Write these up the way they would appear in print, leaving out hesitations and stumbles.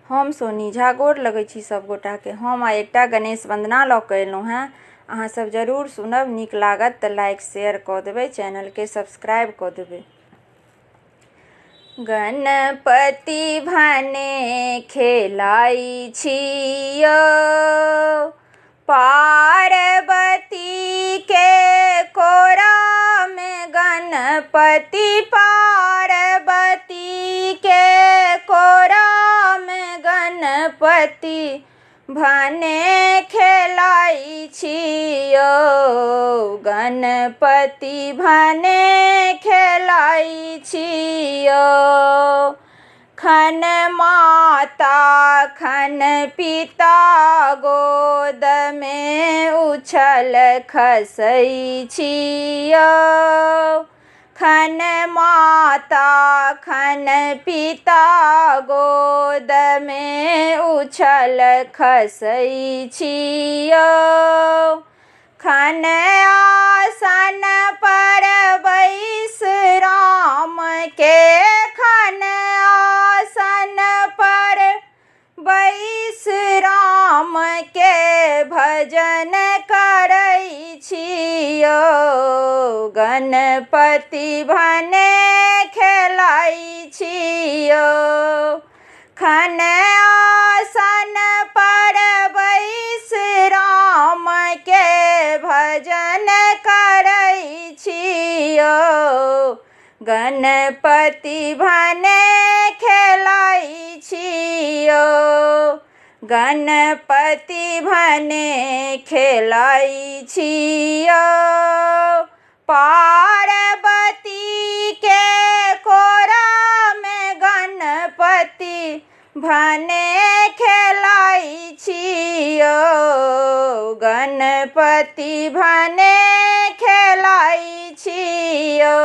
हम सोनी झा गोर लगै छी सब गोटाके। हम आइ एकटा गणेश वंदना लऽ कऽ एलहुँ हेँ। अहाँ सब जरूर सुनब, नीक लागत तऽ लाइक शेयर कऽ देबै, चैनलके सब्सक्राइब कऽ देबै। गणपति भने खेलाइ छियौ, पार्वती के कोरामे गणपति, पार्वती के कोरामे गणपति भने खेलाइ छियौ, गणपति भने खेलाइ छियौ। खन माता खन पिता गोदमे उछल खसै छियौ, खन माता खन पिता गोदमे उछल खसै छियौ। खन आसन पर बैस राम के, खन आसन पर बैस राम के भजन करै छियौ, गणपति भने खेलाइ छियौ। खन आसन पर बैस राम के भजन करै छियौ, गणपति भने खेलाइ छियौ, गणपति भने खेलाइ छियौ। पार्वती के कोरामे गणपति भने खेलाइ छियौ, गणपति भने खेलाइ छियौ।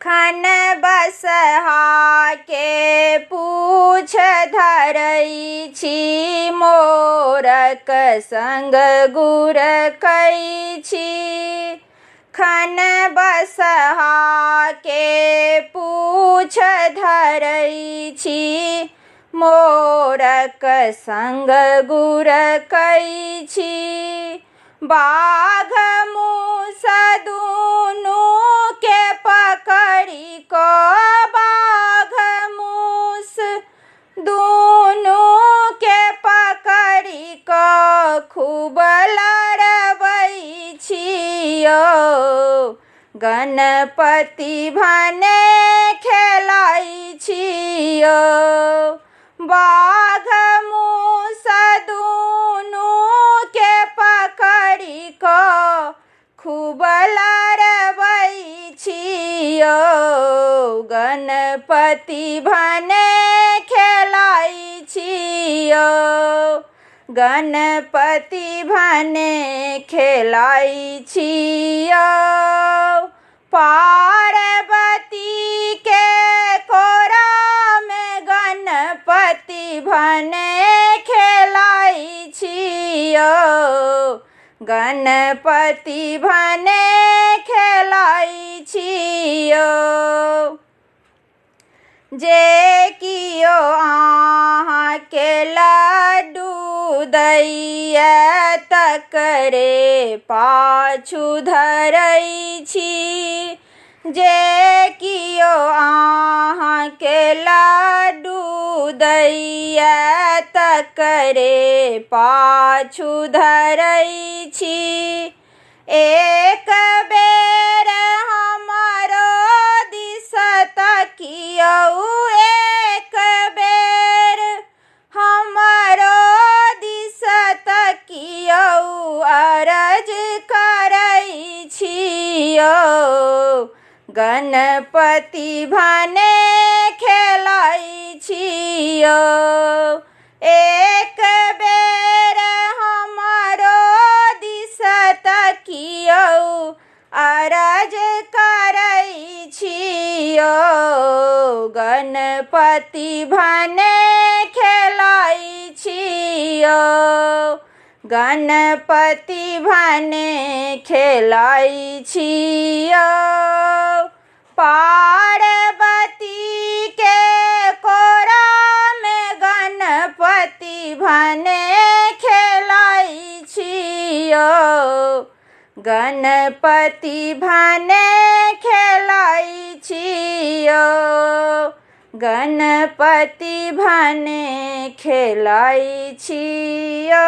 खन बसहा के पूछ धरै छी, मोरक संग गुरकै छी, खन बसहा के पूछ धरै छी, मोरक संग गुरकै छी। बाघ मूस दुनू के पकड़ि कऽ, बाघ मूस दुनू के पकड़ि कऽ खूब लड़बै छियौ, गणपति भने खेलाइ छियौ। बाघ मूस दुनू के पकड़ि कऽ खूब लड़बै छियौ, गणपति भने खेलाइ छियौ, गणपति भने खेलाइ छियौ। पार्वती के कोरामे गणपति भने खेलाइ छियौ, गणपति भने खेलाइ छियौ। जे कियो अहाँके लड्डू दैए, तकरे पाछू धरै छी, जे कियो अहाँके लड्डू दैए, तकरे पाछू धरै छी। एक बेर हमरो दिस तकियौ, एक बेर हमरो दिस तकियौ, अरज करै छियौ, गणपति भने खेलाइ छियौ। एक बेर हमरो दिस तकियौ, अरज करै छियौ, गणपति भने खेलाइ छियौ, गणपति भने खेलाइ छियौ। पार्वती के कोरा भने खेलाइ छियो, गणपति भने खेलाइ छियो, गणपति भने खेलाइ छियो।